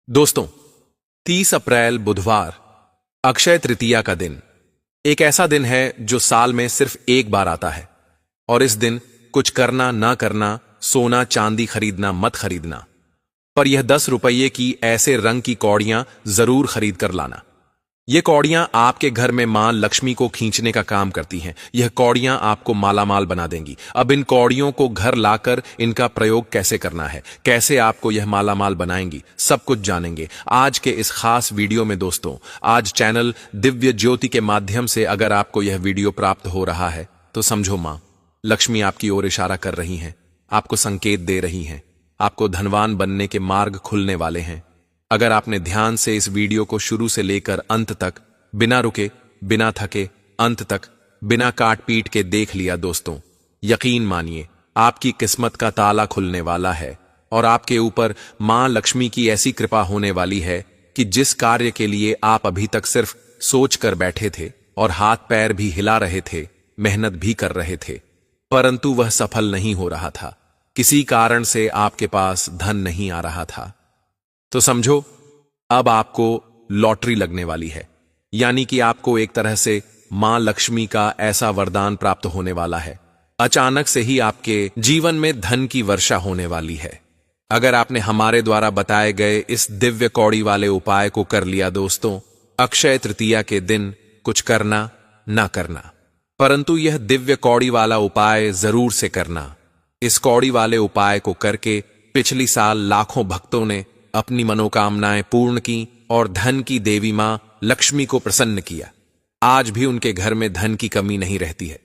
दोस्तों, 30 अप्रैल बुधवार अक्षय तृतीया का दिन एक ऐसा दिन है जो साल में सिर्फ एक बार आता है। और इस दिन कुछ करना ना करना, सोना चांदी खरीदना मत खरीदना, पर यह 10 रुपये की ऐसे रंग की कौड़ियां जरूर खरीद कर लाना। ये कौड़ियां आपके घर में मां लक्ष्मी को खींचने का काम करती हैं। यह कौड़ियां आपको मालामाल बना देंगी। अब इन कौड़ियों को घर लाकर इनका प्रयोग कैसे करना है, कैसे आपको यह मालामाल बनाएंगी, सब कुछ जानेंगे आज के इस खास वीडियो में। दोस्तों, आज चैनल दिव्य ज्योति के माध्यम से अगर आपको यह वीडियो प्राप्त हो रहा है तो समझो मां लक्ष्मी आपकी ओर इशारा कर रही हैं, आपको संकेत दे रही हैं, आपको धनवान बनने के मार्ग खुलने वाले हैं। अगर आपने ध्यान से इस वीडियो को शुरू से लेकर अंत तक बिना रुके, बिना थके, अंत तक बिना काट पीट के देख लिया दोस्तों, यकीन मानिए आपकी किस्मत का ताला खुलने वाला है और आपके ऊपर मां लक्ष्मी की ऐसी कृपा होने वाली है कि जिस कार्य के लिए आप अभी तक सिर्फ सोच कर बैठे थे और हाथ पैर भी हिला रहे थे, मेहनत भी कर रहे थे, परंतु वह सफल नहीं हो रहा था। किसी कारण से आपके पास धन नहीं आ रहा था, तो समझो अब आपको लॉटरी लगने वाली है। यानी कि आपको एक तरह से मां लक्ष्मी का ऐसा वरदान प्राप्त होने वाला है। अचानक से ही आपके जीवन में धन की वर्षा होने वाली है। अगर आपने हमारे द्वारा बताए गए इस दिव्य कौड़ी वाले उपाय को कर लिया दोस्तों, अक्षय तृतीया के दिन कुछ करना ना करना, परंतु यह दिव्य कौड़ी वाला उपाय जरूर से करना। इस कौड़ी वाले उपाय को करके पिछली साल लाखों भक्तों ने अपनी मनोकामनाएं पूर्ण की और धन की देवी मां लक्ष्मी को प्रसन्न किया। आज भी उनके घर में धन की कमी नहीं रहती है।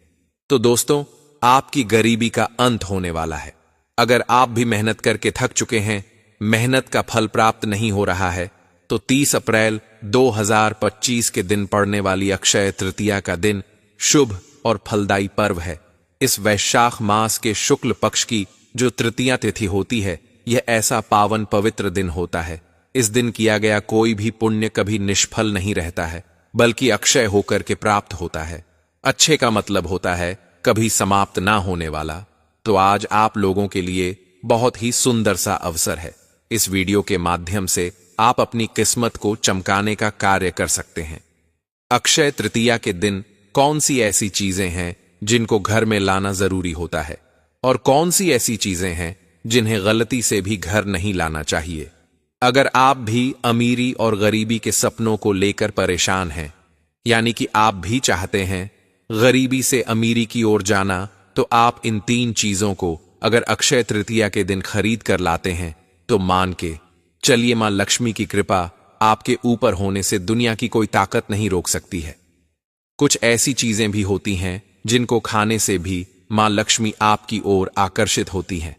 तो दोस्तों, आपकी गरीबी का अंत होने वाला है। अगर आप भी मेहनत करके थक चुके हैं, मेहनत का फल प्राप्त नहीं हो रहा है, तो 30 अप्रैल 2025 के दिन पड़ने वाली अक्षय तृतीया का दिन शुभ और फलदायी पर्व है। इस वैशाख मास के शुक्ल पक्ष की जो तृतीया तिथि होती है, यह ऐसा पावन पवित्र दिन होता है। इस दिन किया गया कोई भी पुण्य कभी निष्फल नहीं रहता है, बल्कि अक्षय होकर के प्राप्त होता है। अच्छे का मतलब होता है कभी समाप्त ना होने वाला। तो आज आप लोगों के लिए बहुत ही सुंदर सा अवसर है। इस वीडियो के माध्यम से आप अपनी किस्मत को चमकाने का कार्य कर सकते हैं। अक्षय तृतीया के दिन कौन सी ऐसी चीजें हैं जिनको घर में लाना जरूरी होता है, और कौन सी ऐसी चीजें हैं जिन्हें गलती से भी घर नहीं लाना चाहिए। अगर आप भी अमीरी और गरीबी के सपनों को लेकर परेशान हैं, यानी कि आप भी चाहते हैं गरीबी से अमीरी की ओर जाना, तो आप इन 3 चीजों को अगर अक्षय तृतीया के दिन खरीद कर लाते हैं तो मान के चलिए मां लक्ष्मी की कृपा आपके ऊपर होने से दुनिया की कोई ताकत नहीं रोक सकती है। कुछ ऐसी चीजें भी होती हैं जिनको खाने से भी मां लक्ष्मी आपकी ओर आकर्षित होती हैं,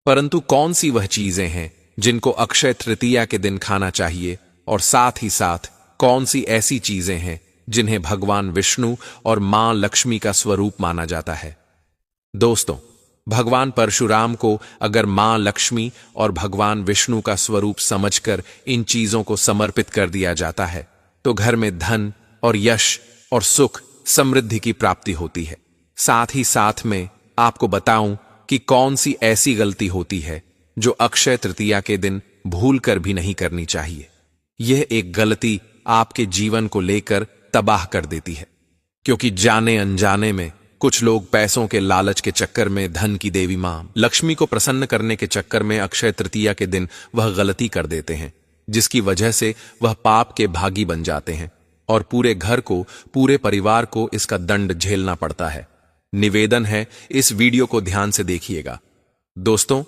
परंतु कौन सी वह चीजें हैं जिनको अक्षय तृतीया के दिन खाना चाहिए, और साथ ही साथ कौन सी ऐसी चीजें हैं जिन्हें भगवान विष्णु और मां लक्ष्मी का स्वरूप माना जाता है। दोस्तों, भगवान परशुराम को अगर मां लक्ष्मी और भगवान विष्णु का स्वरूप समझकर इन चीजों को समर्पित कर दिया जाता है, तो घर में धन और यश और सुख समृद्धि की प्राप्ति होती है। साथ ही साथ में आपको बताऊं कि कौन सी ऐसी गलती होती है जो अक्षय तृतीया के दिन भूल कर भी नहीं करनी चाहिए। यह एक गलती आपके जीवन को लेकर तबाह कर देती है, क्योंकि जाने अनजाने में कुछ लोग पैसों के लालच के चक्कर में, धन की देवी मां लक्ष्मी को प्रसन्न करने के चक्कर में अक्षय तृतीया के दिन वह गलती कर देते हैं, जिसकी वजह से वह पाप के भागी बन जाते हैं और पूरे घर को, पूरे परिवार को इसका दंड झेलना पड़ता है। निवेदन है, इस वीडियो को ध्यान से देखिएगा। दोस्तों,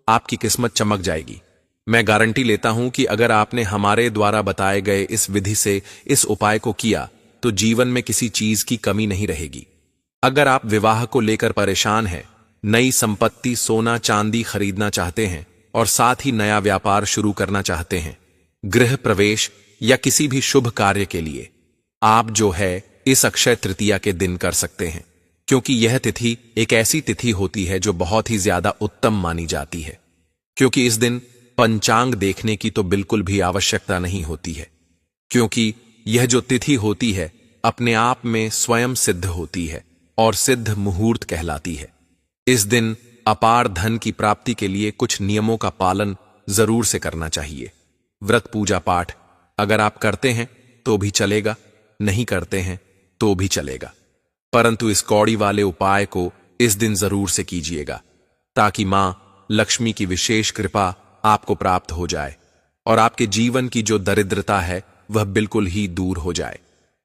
आपकी किस्मत चमक जाएगी। मैं गारंटी लेता हूं कि अगर आपने हमारे द्वारा बताए गए इस विधि से इस उपाय को किया तो जीवन में किसी चीज की कमी नहीं रहेगी। अगर आप विवाह को लेकर परेशान हैं, नई संपत्ति, सोना चांदी खरीदना चाहते हैं और साथ ही नया व्यापार शुरू करना चाहते हैं, गृह प्रवेश या किसी भी शुभ कार्य के लिए, आप जो है इस अक्षय तृतीया के दिन कर सकते हैं, क्योंकि यह तिथि एक ऐसी तिथि होती है जो बहुत ही ज्यादा उत्तम मानी जाती है। क्योंकि इस दिन पंचांग देखने की तो बिल्कुल भी आवश्यकता नहीं होती है, क्योंकि यह जो तिथि होती है अपने आप में स्वयं सिद्ध होती है और सिद्ध मुहूर्त कहलाती है। इस दिन अपार धन की प्राप्ति के लिए कुछ नियमों का पालन जरूर से करना चाहिए। व्रत पूजा पाठ अगर आप करते हैं तो भी चलेगा, नहीं करते हैं तो भी चलेगा, परंतु इस कौड़ी वाले उपाय को इस दिन जरूर से कीजिएगा, ताकि मां लक्ष्मी की विशेष कृपा आपको प्राप्त हो जाए और आपके जीवन की जो दरिद्रता है वह बिल्कुल ही दूर हो जाए।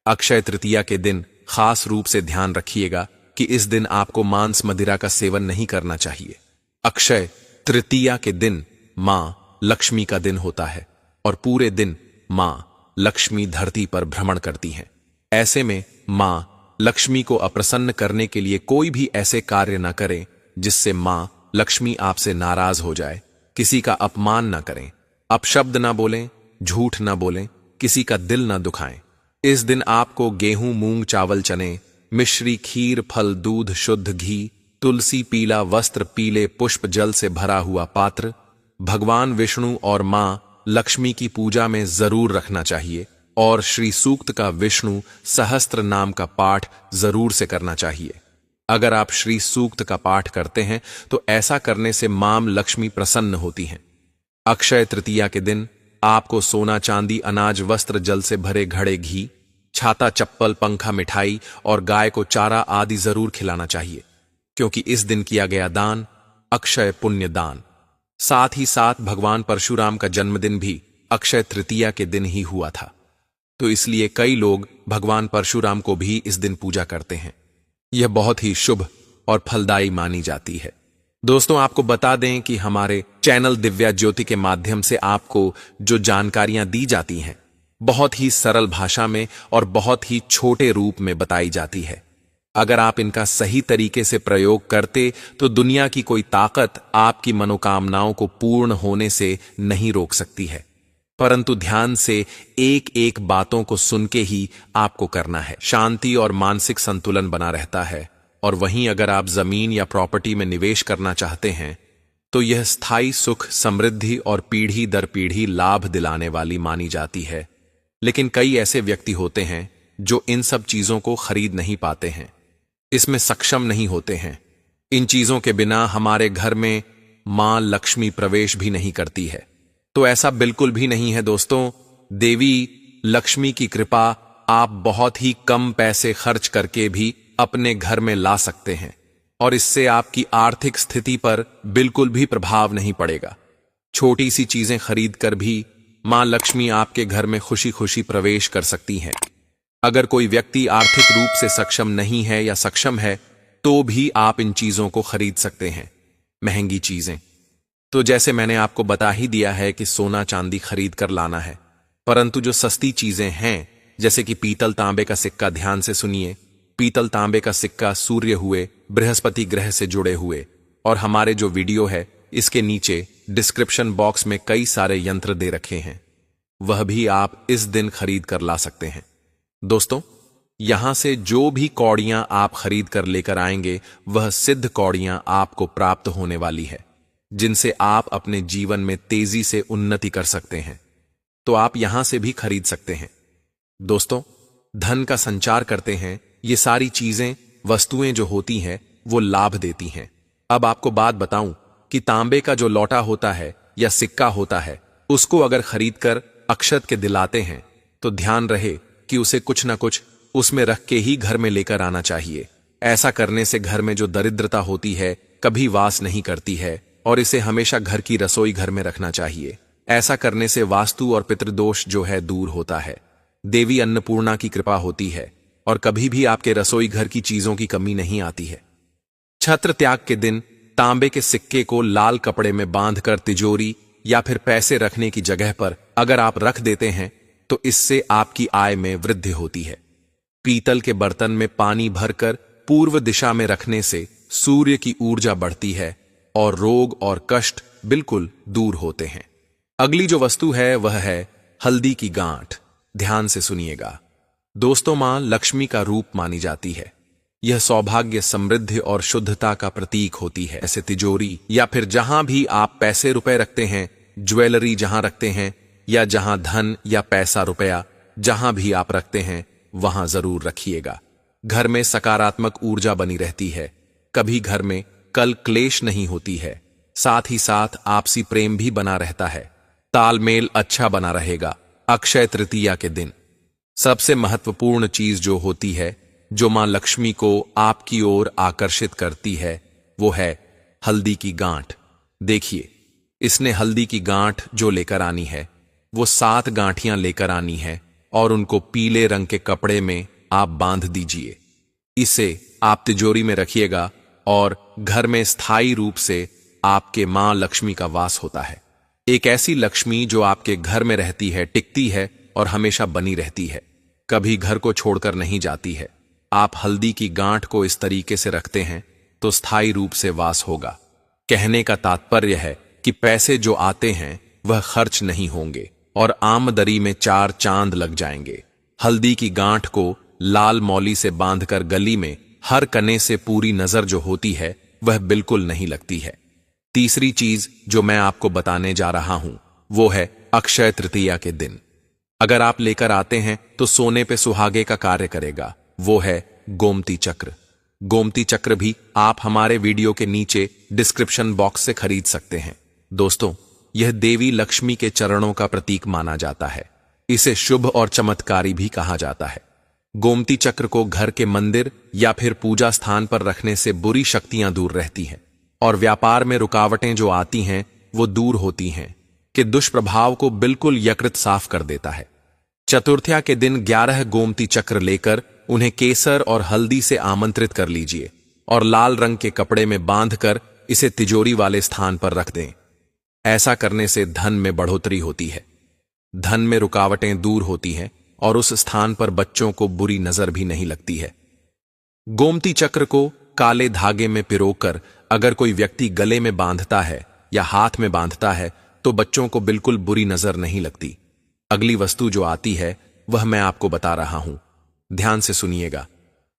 अक्षय तृतीया के दिन खास रूप से ध्यान रखिएगा कि इस दिन आपको मांस मदिरा का सेवन नहीं करना चाहिए। अक्षय तृतीया के दिन मां लक्ष्मी का दिन होता है और पूरे दिन मां लक्ष्मी धरती पर भ्रमण करती हैं। ऐसे में मां लक्ष्मी को अप्रसन्न करने के लिए कोई भी ऐसे कार्य न करें जिससे मां लक्ष्मी आपसे नाराज हो जाए। किसी का अपमान न करें, अपशब्द न बोलें, झूठ न बोलें, किसी का दिल न दुखाएं। इस दिन आपको गेहूं, मूंग, चावल, चने, मिश्री, खीर, फल, दूध, शुद्ध घी, तुलसी, पीला वस्त्र, पीले पुष्प, जल से भरा हुआ पात्र भगवान विष्णु और मां लक्ष्मी की पूजा में जरूर रखना चाहिए और श्री सूक्त का विष्णु सहस्त्र नाम का पाठ जरूर से करना चाहिए। अगर आप श्री सूक्त का पाठ करते हैं तो ऐसा करने से मां लक्ष्मी प्रसन्न होती हैं। अक्षय तृतीया के दिन आपको सोना, चांदी, अनाज, वस्त्र, जल से भरे घड़े, घी, छाता, चप्पल, पंखा, मिठाई और गाय को चारा आदि जरूर खिलाना चाहिए, क्योंकि इस दिन किया गया दान अक्षय पुण्य दान। साथ ही साथ भगवान परशुराम का जन्मदिन भी अक्षय तृतीया के दिन ही हुआ था, तो इसलिए कई लोग भगवान परशुराम को भी इस दिन पूजा करते हैं। यह बहुत ही शुभ और फलदायी मानी जाती है। दोस्तों, आपको बता दें कि हमारे चैनल दिव्या ज्योति के माध्यम से आपको जो जानकारियां दी जाती हैं बहुत ही सरल भाषा में और बहुत ही छोटे रूप में बताई जाती है। अगर आप इनका सही तरीके से प्रयोग करते तो दुनिया की कोई ताकत आपकी मनोकामनाओं को पूर्ण होने से नहीं रोक सकती है, परंतु ध्यान से एक एक बातों को सुन के ही आपको करना है। शांति और मानसिक संतुलन बना रहता है। और वहीं अगर आप जमीन या प्रॉपर्टी में निवेश करना चाहते हैं तो यह स्थायी सुख, समृद्धि और पीढ़ी दर पीढ़ी लाभ दिलाने वाली मानी जाती है। लेकिन कई ऐसे व्यक्ति होते हैं जो इन सब चीजों को खरीद नहीं पाते हैं, इसमें सक्षम नहीं होते हैं। इन चीजों के बिना हमारे घर में मां लक्ष्मी प्रवेश भी नहीं करती है। तो ऐसा बिल्कुल भी नहीं है दोस्तों। देवी लक्ष्मी की कृपा आप बहुत ही कम पैसे खर्च करके भी अपने घर में ला सकते हैं और इससे आपकी आर्थिक स्थिति पर बिल्कुल भी प्रभाव नहीं पड़ेगा। छोटी सी चीजें खरीद कर भी मां लक्ष्मी आपके घर में खुशी खुशी प्रवेश कर सकती हैं। अगर कोई व्यक्ति आर्थिक रूप से सक्षम नहीं है या सक्षम है तो भी आप इन चीजों को खरीद सकते हैं। महंगी चीजें तो जैसे मैंने आपको बता ही दिया है कि सोना चांदी खरीद कर लाना है, परंतु जो सस्ती चीजें हैं जैसे कि पीतल तांबे का सिक्का, ध्यान से सुनिए, पीतल तांबे का सिक्का सूर्य हुए, बृहस्पति ग्रह से जुड़े हुए, और हमारे जो वीडियो है इसके नीचे डिस्क्रिप्शन बॉक्स में कई सारे यंत्र दे रखे हैं, वह भी आप इस दिन खरीद कर ला सकते हैं। दोस्तों, यहां से जो भी कौड़ियां आप खरीद कर लेकर आएंगे वह सिद्ध कौड़ियां आपको प्राप्त होने वाली है, जिनसे आप अपने जीवन में तेजी से उन्नति कर सकते हैं। तो आप यहां से भी खरीद सकते हैं। दोस्तों, धन का संचार करते हैं। ये सारी चीजें, वस्तुएं जो होती हैं वो लाभ देती हैं। अब आपको बात बताऊं कि तांबे का जो लौटा होता है या सिक्का होता है उसको अगर खरीदकर अक्षत के दिलाते हैं तो ध्यान रहे कि उसे कुछ ना कुछ उसमें रख के ही घर में लेकर आना चाहिए। ऐसा करने से घर में जो दरिद्रता होती है कभी वास नहीं करती है और इसे हमेशा घर की रसोई घर में रखना चाहिए। ऐसा करने से वास्तु और पितृदोष जो है दूर होता है। देवी अन्नपूर्णा की कृपा होती है और कभी भी आपके रसोई घर की चीजों की कमी नहीं आती है। छत्र त्याग के दिन तांबे के सिक्के को लाल कपड़े में बांधकर तिजोरी या फिर पैसे रखने की जगह पर अगर आप रख देते हैं तो इससे आपकी आय में वृद्धि होती है। पीतल के बर्तन में पानी भरकर पूर्व दिशा में रखने से सूर्य की ऊर्जा बढ़ती है और रोग और कष्ट बिल्कुल दूर होते हैं। अगली जो वस्तु है वह है हल्दी की गांठ। ध्यान से सुनिएगा दोस्तों, मां लक्ष्मी का रूप मानी जाती है। यह सौभाग्य, समृद्धि और शुद्धता का प्रतीक होती है। ऐसे तिजोरी या फिर जहां भी आप पैसे रुपए रखते हैं, ज्वेलरी जहां रखते हैं या जहां धन या पैसा रुपया जहां भी आप रखते हैं वहां जरूर रखिएगा। घर में सकारात्मक ऊर्जा बनी रहती है, कभी घर में कल क्लेश नहीं होती है, साथ ही साथ आपसी प्रेम भी बना रहता है। तालमेल अच्छा बना रहेगा। अक्षय तृतीया के दिन सबसे महत्वपूर्ण चीज जो होती है, जो मां लक्ष्मी को आपकी ओर आकर्षित करती है, वो है हल्दी की गांठ। देखिए, इसने हल्दी की गांठ जो लेकर आनी है, वो 7 गांठियां लेकर आनी है और उनको पीले रंग के कपड़े में आप बांध दीजिए। इसे आप तिजोरी में रखिएगा और घर में स्थायी रूप से आपके मां लक्ष्मी का वास होता है। एक ऐसी लक्ष्मी जो आपके घर में रहती है, टिकती है और हमेशा बनी रहती है, कभी घर को छोड़कर नहीं जाती है। आप हल्दी की गांठ को इस तरीके से रखते हैं तो स्थायी रूप से वास होगा। कहने का तात्पर्य है कि पैसे जो आते हैं वह खर्च नहीं होंगे और आमदनी में 4 चांद लग जाएंगे। हल्दी की गांठ को लाल मौली से बांधकर गली में हर कने से पूरी नजर जो होती है वह बिल्कुल नहीं लगती है। तीसरी चीज जो मैं आपको बताने जा रहा हूं वो है अक्षय तृतीया के दिन अगर आप लेकर आते हैं तो सोने पे सुहागे का कार्य करेगा। वो है गोमती चक्र। गोमती चक्र भी आप हमारे वीडियो के नीचे डिस्क्रिप्शन बॉक्स से खरीद सकते हैं। दोस्तों, यह देवी लक्ष्मी के चरणों का प्रतीक माना जाता है। इसे शुभ और चमत्कारी भी कहा जाता है। गोमती चक्र को घर के मंदिर या फिर पूजा स्थान पर रखने से बुरी शक्तियां दूर रहती हैं और व्यापार में रुकावटें जो आती हैं वो दूर होती हैं कि दुष्प्रभाव को बिल्कुल यकृत साफ कर देता है। चतुर्थया के दिन 11 गोमती चक्र लेकर उन्हें केसर और हल्दी से आमंत्रित कर लीजिए और लाल रंग के कपड़े में बांधकर इसे तिजोरी वाले स्थान पर रख दें। ऐसा करने से धन में बढ़ोतरी होती है, धन में रुकावटें दूर होती हैं और उस स्थान पर बच्चों को बुरी नजर भी नहीं लगती है। गोमती चक्र को काले धागे में पिरोकर अगर कोई व्यक्ति गले में बांधता है या हाथ में बांधता है तो बच्चों को बिल्कुल बुरी नजर नहीं लगती। अगली वस्तु जो आती है वह मैं आपको बता रहा हूं, ध्यान से सुनिएगा।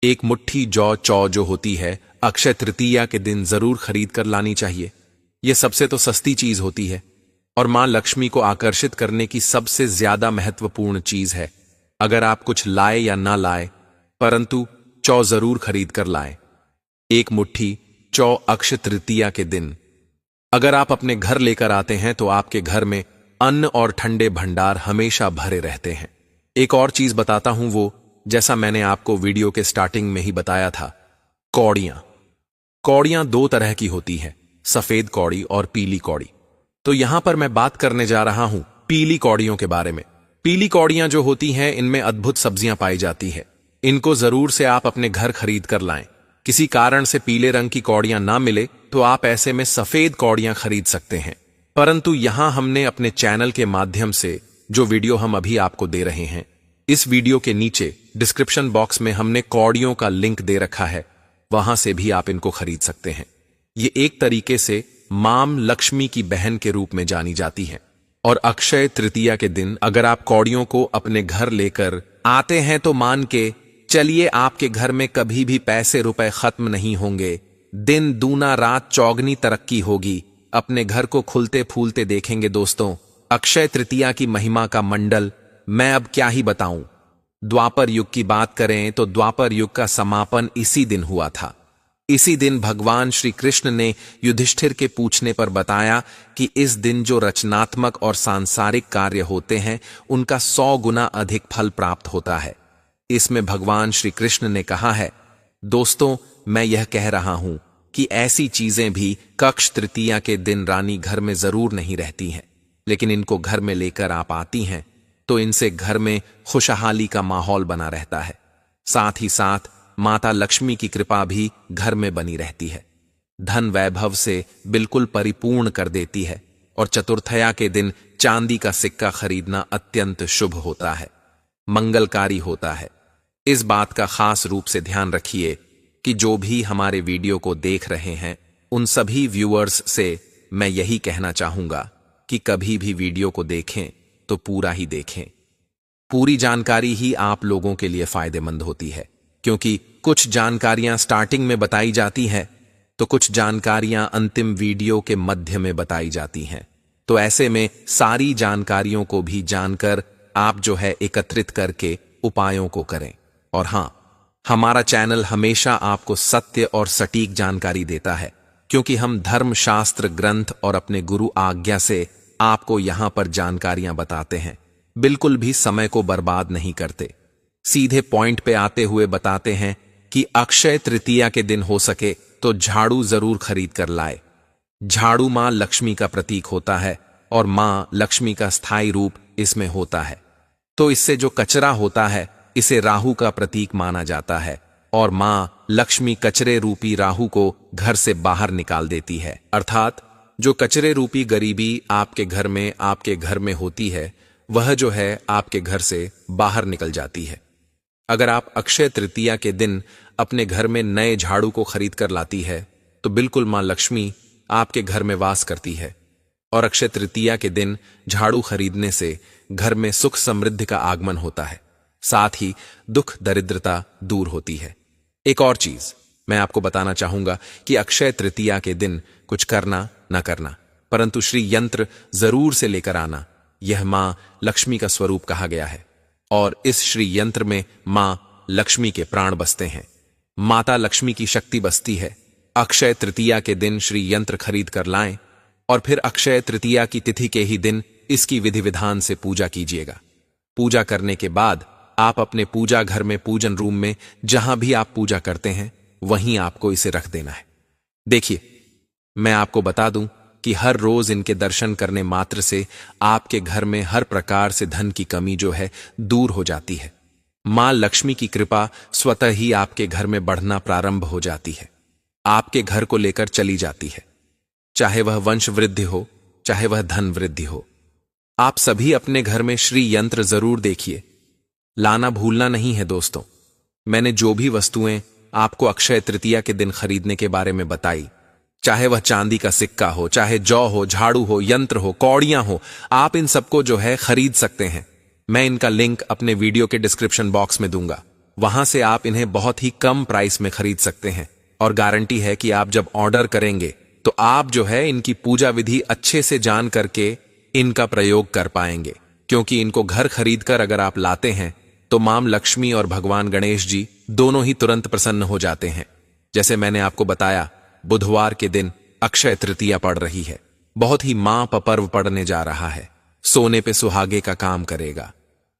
एक मुट्ठी चौ जो होती है अक्षय तृतीया के दिन जरूर खरीद कर लानी चाहिए। यह सबसे तो सस्ती चीज होती है और मां लक्ष्मी को आकर्षित करने की सबसे ज्यादा महत्वपूर्ण चीज है। अगर आप कुछ लाए या ना लाए, परंतु चौ जरूर खरीद कर लाएं। एक मुट्ठी चौ अक्षय तृतीया के दिन अगर आप अपने घर लेकर आते हैं तो आपके घर में अन्न और ठंडे भंडार हमेशा भरे रहते हैं। एक और चीज बताता हूं, वो जैसा मैंने आपको वीडियो के स्टार्टिंग में ही बताया था, कौड़ियां 2 तरह की होती हैं, सफेद कौड़ी और पीली कौड़ी। तो यहां पर मैं बात करने जा रहा हूं पीली कौड़ियों के बारे में। पीली कौड़ियां जो होती हैं इनमें अद्भुत सब्जियां पाई जाती है। इनको जरूर से आप अपने घर खरीद कर लाएं। किसी कारण से पीले रंग की कौड़ियां ना मिले तो आप ऐसे में सफेद कौड़ियां खरीद सकते हैं। परंतु यहां हमने अपने चैनल के माध्यम से जो वीडियो हम अभी आपको दे रहे हैं, इस वीडियो के नीचे डिस्क्रिप्शन बॉक्स में हमने कौड़ियों का लिंक दे रखा है, वहां से भी आप इनको खरीद सकते हैं। ये एक तरीके से मां लक्ष्मी की बहन के रूप में जानी जाती हैं। और अक्षय तृतीया के दिन अगर आप कौड़ियों को अपने घर लेकर आते हैं तो मान के चलिए आपके घर में कभी भी पैसे रुपए खत्म नहीं होंगे। दिन दूना रात चौगनी तरक्की होगी। अपने घर को खुलते फूलते देखेंगे। दोस्तों, अक्षय तृतीया की महिमा का मंडल मैं अब क्या ही बताऊं। द्वापर युग की बात करें तो द्वापर युग का समापन इसी दिन हुआ था। इसी दिन भगवान श्री कृष्ण ने युधिष्ठिर के पूछने पर बताया कि इस दिन जो रचनात्मक और सांसारिक कार्य होते हैं उनका 100 गुना अधिक फल प्राप्त होता है। इसमें भगवान श्री कृष्ण ने कहा है, दोस्तों मैं यह कह रहा हूं कि ऐसी चीजें भी कक्ष तृतीया के दिन रानी घर में जरूर नहीं रहती हैं, लेकिन इनको घर में लेकर आप आती हैं तो इनसे घर में खुशहाली का माहौल बना रहता है। साथ ही साथ माता लक्ष्मी की कृपा भी घर में बनी रहती है, धन वैभव से बिल्कुल परिपूर्ण कर देती है। और चतुर्थया के दिन चांदी का सिक्का खरीदना अत्यंत शुभ होता है, मंगलकारी होता है। इस बात का खास रूप से ध्यान रखिए कि जो भी हमारे वीडियो को देख रहे हैं उन सभी व्यूअर्स से मैं यही कहना चाहूंगा कि कभी भी वीडियो को देखें तो पूरा ही देखें। पूरी जानकारी ही आप लोगों के लिए फायदेमंद होती है, क्योंकि कुछ जानकारियां स्टार्टिंग में बताई जाती हैं तो कुछ जानकारियां अंतिम वीडियो के मध्य में बताई जाती हैं। तो ऐसे में सारी जानकारियों को भी जानकर आप जो है एकत्रित करके उपायों को करें। और हां, हमारा चैनल हमेशा आपको सत्य और सटीक जानकारी देता है, क्योंकि हम धर्म शास्त्र ग्रंथ और अपने गुरु आज्ञा से आपको यहां पर जानकारियां बताते हैं। बिल्कुल भी समय को बर्बाद नहीं करते, सीधे पॉइंट पे आते हुए बताते हैं कि अक्षय तृतीया के दिन हो सके तो झाड़ू जरूर खरीद कर लाए। झाड़ू मां लक्ष्मी का प्रतीक होता है और मां लक्ष्मी का स्थायी रूप इसमें होता है। तो इससे जो कचरा होता है इसे राहु का प्रतीक माना जाता है और मां लक्ष्मी कचरे रूपी राहु को घर से बाहर निकाल देती है। अर्थात जो कचरे रूपी गरीबी आपके घर में होती है वह जो है आपके घर से बाहर निकल जाती है। अगर आप अक्षय तृतीया के दिन अपने घर में नए झाड़ू को खरीद कर लाती है तो बिल्कुल मां लक्ष्मी आपके घर में वास करती है और अक्षय तृतीया के दिन झाड़ू खरीदने से घर में सुख समृद्धि का आगमन होता है, साथ ही दुख दरिद्रता दूर होती है। एक और चीज मैं आपको बताना चाहूंगा कि अक्षय तृतीया के दिन कुछ करना न करना, परंतु श्री यंत्र जरूर से लेकर आना, यह मां लक्ष्मी का स्वरूप कहा गया है और इस श्री यंत्र में मां लक्ष्मी के प्राण बसते हैं, माता लक्ष्मी की शक्ति बसती है। अक्षय तृतीया के दिन श्री यंत्र खरीद कर लाएं और फिर अक्षय तृतीया की तिथि के ही दिन इसकी विधि विधान से पूजा कीजिएगा। पूजा करने के बाद आप अपने पूजा घर में पूजन रूम में जहां भी आप पूजा करते हैं वहीं आपको इसे रख देना है। देखिए, मैं आपको बता दूं कि हर रोज इनके दर्शन करने मात्र से आपके घर में हर प्रकार से धन की कमी जो है दूर हो जाती है। मां लक्ष्मी की कृपा स्वतः ही आपके घर में बढ़ना प्रारंभ हो जाती है, आपके घर को लेकर चली जाती है, चाहे वह वंश वृद्धि हो चाहे वह धन वृद्धि हो। आप सभी अपने घर में श्री यंत्र जरूर देखिए, लाना भूलना नहीं है दोस्तों। मैंने जो भी वस्तुएं आपको अक्षय तृतीया के दिन खरीदने के बारे में बताई, चाहे वह चांदी का सिक्का हो, चाहे जौ हो, झाड़ू हो, यंत्र हो, कौड़ियां हो, आप इन सबको जो है खरीद सकते हैं। मैं इनका लिंक अपने वीडियो के डिस्क्रिप्शन बॉक्स में दूंगा, वहां से आप इन्हें बहुत ही कम प्राइस में खरीद सकते हैं और गारंटी है कि आप जब ऑर्डर करेंगे तो आप जो है इनकी पूजा विधि अच्छे से जान करके इनका प्रयोग कर पाएंगे, क्योंकि इनको घर खरीदकर अगर आप लाते हैं तो मां लक्ष्मी और भगवान गणेश जी दोनों ही तुरंत प्रसन्न हो जाते हैं। जैसे मैंने आपको बताया, बुधवार के दिन अक्षय तृतीया पड़ रही है, बहुत ही मां पर्व पड़ने जा रहा है, सोने पे सुहागे का काम करेगा।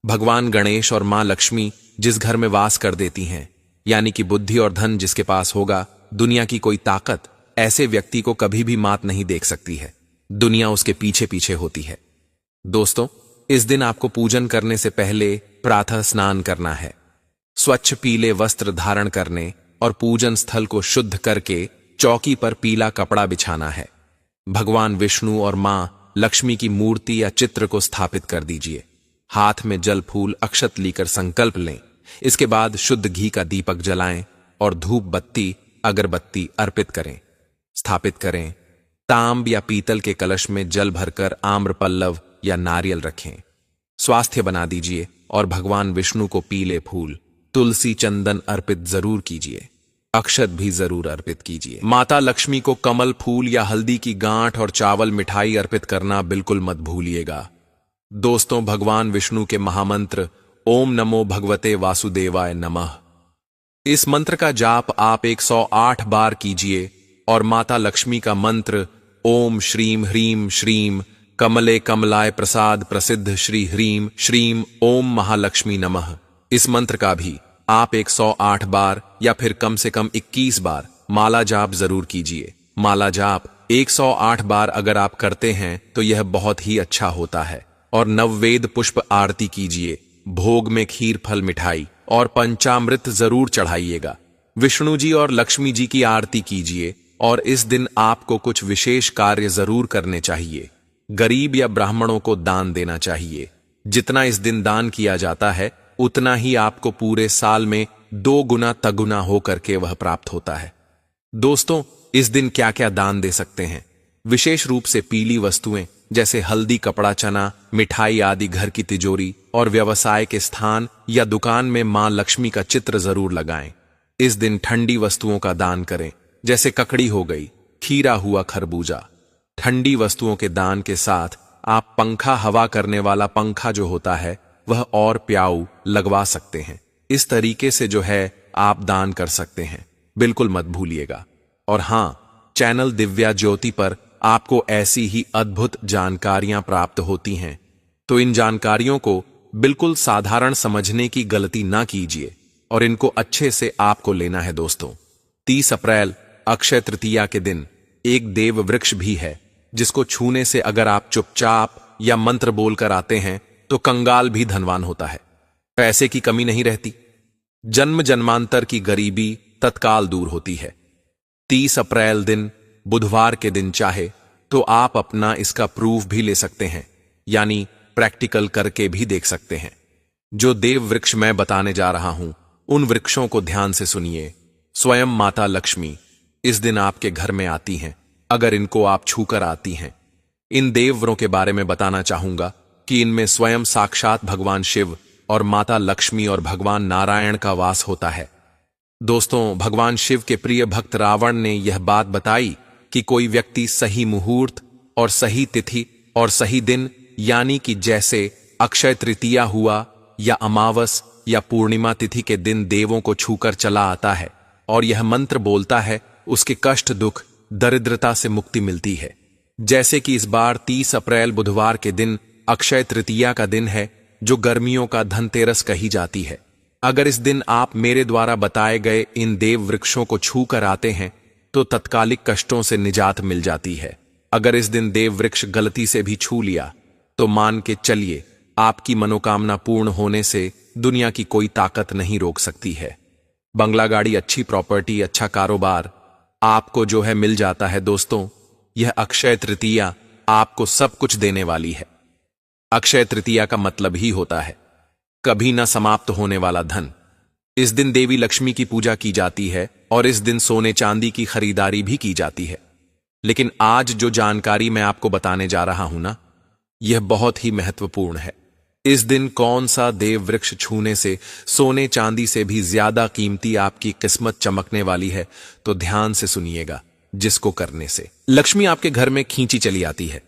भगवान गणेश और मां लक्ष्मी जिस घर में वास कर देती हैं, यानी कि बुद्धि और धन जिसके पास होगा, दुनिया की कोई ताकत ऐसे व्यक्ति को कभी भी मात नहीं देख सकती है, दुनिया उसके पीछे पीछे होती है। दोस्तों, इस दिन आपको पूजन करने से पहले प्रातः स्नान करना है, स्वच्छ पीले वस्त्र धारण करने और पूजन स्थल को शुद्ध करके चौकी पर पीला कपड़ा बिछाना है। भगवान विष्णु और मां लक्ष्मी की मूर्ति या चित्र को स्थापित कर दीजिए। हाथ में जल फूल अक्षत लेकर संकल्प लें। इसके बाद शुद्ध घी का दीपक जलाएं और धूप बत्ती अगरबत्ती अर्पित करें, स्थापित करें। तांब या पीतल के कलश में जल भरकर आम्र पल्लव या नारियल रखें। स्वास्थ्य बना दीजिए और भगवान विष्णु को पीले फूल, तुलसी, चंदन अर्पित जरूर कीजिए। अक्षत भी जरूर अर्पित कीजिए। माता लक्ष्मी को कमल फूल या हल्दी की गांठ और चावल मिठाई अर्पित करना बिल्कुल मत भूलिएगा। दोस्तों, भगवान विष्णु के महामंत्र ओम नमो भगवते वासुदेवाय नमः, इस मंत्र का जाप आप 108 बार कीजिए और माता लक्ष्मी का मंत्र ओम श्रीम ह्रीम श्रीम कमले कमलाय प्रसाद प्रसिद्ध श्री ह्रीम श्रीम ओम महालक्ष्मी नमः, इस मंत्र का भी आप 108 बार या फिर कम से कम 21 बार माला जाप जरूर कीजिए। माला जाप 108 बार अगर आप करते हैं तो यह बहुत ही अच्छा होता है। और नववेद पुष्प आरती कीजिए, भोग में खीर फल मिठाई और पंचामृत जरूर चढ़ाइएगा। विष्णु जी और लक्ष्मी जी की आरती कीजिए और इस दिन आपको कुछ विशेष कार्य जरूर करने चाहिए। गरीब या ब्राह्मणों को दान देना चाहिए। जितना इस दिन दान किया जाता है उतना ही आपको पूरे साल में 2 गुना तगुना होकर के वह प्राप्त होता है। दोस्तों, इस दिन क्या क्या दान दे सकते हैं? विशेष रूप से पीली वस्तुएं जैसे हल्दी, कपड़ा, चना, मिठाई आदि घर की तिजोरी और व्यवसाय के स्थान या दुकान में मां लक्ष्मी का चित्र जरूर लगाएं। इस दिन ठंडी वस्तुओं का दान करें, जैसे ककड़ी हो गई, खीरा हुआ, खरबूजा। ठंडी वस्तुओं के दान के साथ आप पंखा, हवा करने वाला पंखा जो होता है वह और प्याऊ लगवा सकते हैं। इस तरीके से जो है आप दान कर सकते हैं, बिल्कुल मत भूलिएगा। और हां, चैनल दिव्या ज्योति पर आपको ऐसी ही अद्भुत जानकारियां प्राप्त होती हैं। तो इन जानकारियों को बिल्कुल साधारण समझने की गलती ना कीजिए और इनको अच्छे से आपको लेना है दोस्तों। 30 अप्रैल अक्षय तृतीया के दिन एक देव वृक्ष भी है जिसको छूने से अगर आप चुपचाप या मंत्र बोलकर आते हैं तो कंगाल भी धनवान होता है, पैसे की कमी नहीं रहती, जन्म जन्मांतर की गरीबी तत्काल दूर होती है। 30 अप्रैल दिन बुधवार के दिन चाहे तो आप अपना इसका प्रूफ भी ले सकते हैं, यानी प्रैक्टिकल करके भी देख सकते हैं। जो देव वृक्ष मैं बताने जा रहा हूं उन वृक्षों को ध्यान से सुनिए। स्वयं माता लक्ष्मी इस दिन आपके घर में आती हैं अगर इनको आप छूकर आती हैं। इन देववरों के बारे में बताना चाहूंगा कि इनमें स्वयं साक्षात भगवान शिव और माता लक्ष्मी और भगवान नारायण का वास होता है। दोस्तों, भगवान शिव के प्रिय भक्त रावण ने यह बात बताई कि कोई व्यक्ति सही मुहूर्त और सही तिथि और सही दिन, यानी कि जैसे अक्षय तृतीया हुआ या अमावस या पूर्णिमा तिथि के दिन देवों को छूकर चला आता है और यह मंत्र बोलता है, उसके कष्ट, दुख, दरिद्रता से मुक्ति मिलती है। जैसे कि इस बार 30 अप्रैल बुधवार के दिन अक्षय तृतीया का दिन है, जो गर्मियों का धनतेरस कही जाती है। अगर इस दिन आप मेरे द्वारा बताए गए इन देव वृक्षों को छू कर आते हैं तो तत्कालिक कष्टों से निजात मिल जाती है। अगर इस दिन देव वृक्ष गलती से भी छू लिया तो मान के चलिए आपकी मनोकामना पूर्ण होने से दुनिया की कोई ताकत नहीं रोक सकती है। बंगला, गाड़ी, अच्छी प्रॉपर्टी, अच्छा कारोबार आपको जो है मिल जाता है। दोस्तों, यह अक्षय तृतीया आपको सब कुछ देने वाली है। अक्षय तृतीया का मतलब ही होता है कभी न समाप्त होने वाला धन। इस दिन देवी लक्ष्मी की पूजा की जाती है और इस दिन सोने चांदी की खरीदारी भी की जाती है। लेकिन आज जो जानकारी मैं आपको बताने जा रहा हूं ना, यह बहुत ही महत्वपूर्ण है। इस दिन कौन सा देव वृक्ष छूने से सोने चांदी से भी ज्यादा कीमती आपकी किस्मत चमकने वाली है, तो ध्यान से सुनिएगा। जिसको करने से लक्ष्मी आपके घर में खींची चली आती है।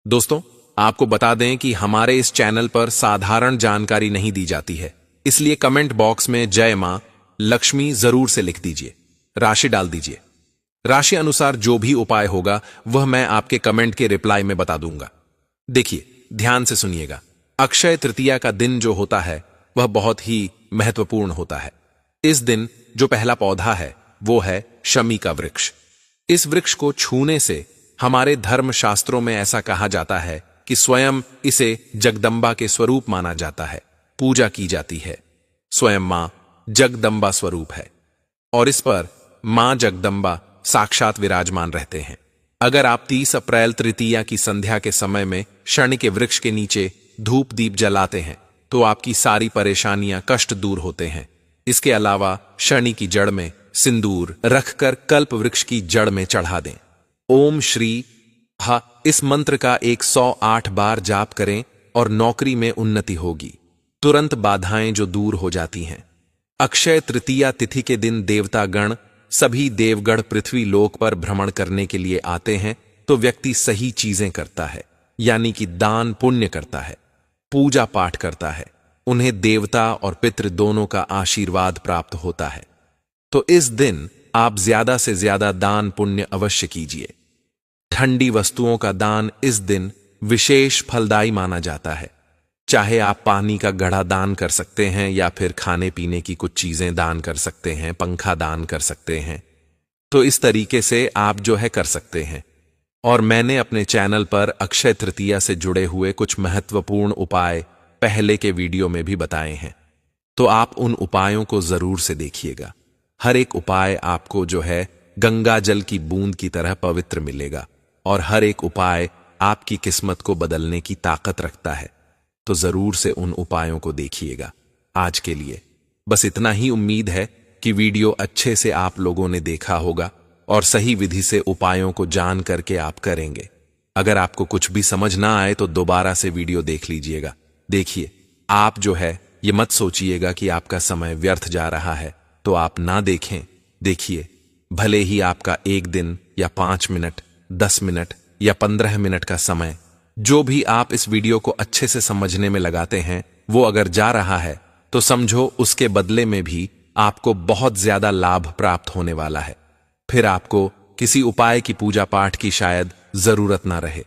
दोस्तों, आपको बता दें कि हमारे इस चैनल पर साधारण जानकारी नहीं दी जाती है, इसलिए कमेंट बॉक्स में जय मां लक्ष्मी जरूर से लिख दीजिए, राशि डाल दीजिए। राशि अनुसार जो भी उपाय होगा वह मैं आपके कमेंट के रिप्लाई में बता दूंगा। देखिए, ध्यान से सुनिएगा। अक्षय तृतीया का दिन जो होता है वह बहुत ही महत्वपूर्ण होता है। इस दिन जो पहला पौधा है वो है शमी का वृक्ष। इस वृक्ष को छूने से हमारे धर्म शास्त्रों में ऐसा कहा जाता है कि स्वयं इसे जगदम्बा के स्वरूप माना जाता है, पूजा की जाती है। स्वयं मां जगदम्बा स्वरूप है और इस पर मां जगदम्बा साक्षात विराजमान रहते हैं। अगर आप 30 अप्रैल तृतीया की संध्या के समय में शनि के वृक्ष के नीचे धूप दीप जलाते हैं तो आपकी सारी परेशानियां, कष्ट दूर होते हैं। इसके अलावा शनि की जड़ में सिंदूर रखकर कल्प वृक्ष की जड़ में चढ़ा दें। ओम श्री हा इस मंत्र का 108 बार जाप करें और नौकरी में उन्नति होगी। तुरंत बाधाएं जो दूर हो जाती हैं। अक्षय तृतीया तिथि के दिन देवता गण, सभी देवगण पृथ्वी लोक पर भ्रमण करने के लिए आते हैं, तो व्यक्ति सही चीजें करता है, यानी कि दान पुण्य करता है, पूजा पाठ करता है, उन्हें देवता और पितृ दोनों का आशीर्वाद प्राप्त होता है। तो इस दिन आप ज्यादा से ज्यादा दान पुण्य अवश्य कीजिए। ठंडी वस्तुओं का दान इस दिन विशेष फलदायी माना जाता है। चाहे आप पानी का घड़ा दान कर सकते हैं या फिर खाने पीने की कुछ चीजें दान कर सकते हैं, पंखा दान कर सकते हैं, तो इस तरीके से आप जो है कर सकते हैं। और मैंने अपने चैनल पर अक्षय तृतीया से जुड़े हुए कुछ महत्वपूर्ण उपाय पहले के वीडियो में भी बताए हैं, तो आप उन उपायों को जरूर से देखिएगा। हर एक उपाय आपको जो है गंगा जल की बूंद की तरह पवित्र मिलेगा और हर एक उपाय आपकी किस्मत को बदलने की ताकत रखता है। तो जरूर से उन उपायों को देखिएगा। आज के लिए बस इतना ही। उम्मीद है कि वीडियो अच्छे से आप लोगों ने देखा होगा और सही विधि से उपायों को जान करके आप करेंगे। अगर आपको कुछ भी समझ ना आए तो दोबारा से वीडियो देख लीजिएगा। देखिए, आप जो है ये मत सोचिएगा कि आपका समय व्यर्थ जा रहा है तो आप ना देखें। देखिए, भले ही आपका 1 दिन या 5 मिनट, 10 मिनट या 15 मिनट का समय, जो भी आप इस वीडियो को अच्छे से समझने में लगाते हैं, वो अगर जा रहा है तो समझो उसके बदले में भी आपको बहुत ज्यादा लाभ प्राप्त होने वाला है। फिर आपको किसी उपाय की पूजा पाठ की शायद जरूरत ना रहे।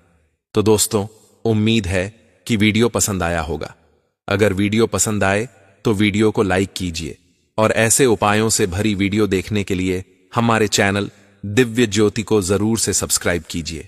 तो दोस्तों, उम्मीद है कि वीडियो पसंद आया होगा। अगर वीडियो पसंद आए तो वीडियो को लाइक कीजिए और ऐसे उपायों से भरी वीडियो देखने के लिए हमारे चैनल दिव्य ज्योति को जरूर से सब्सक्राइब कीजिए।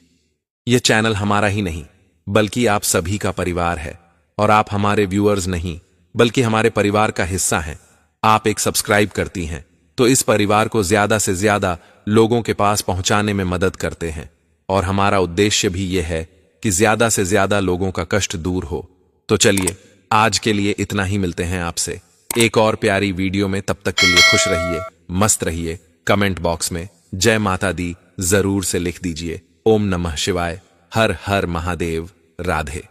यह चैनल हमारा ही नहीं बल्कि आप सभी का परिवार है और आप हमारे व्यूअर्स नहीं बल्कि हमारे परिवार का हिस्सा हैं। आप एक सब्सक्राइब करती हैं तो इस परिवार को ज्यादा से ज्यादा लोगों के पास पहुंचाने में मदद करते हैं और हमारा उद्देश्य भी यह है कि ज्यादा से ज्यादा लोगों का कष्ट दूर हो। तो चलिए, आज के लिए इतना ही। मिलते हैं आपसे एक और प्यारी वीडियो में। तब तक के लिए खुश रहिए, मस्त रहिए। कमेंट बॉक्स में जय माता दी जरूर से लिख दीजिए। ओम नमः शिवाय, हर हर महादेव, राधे।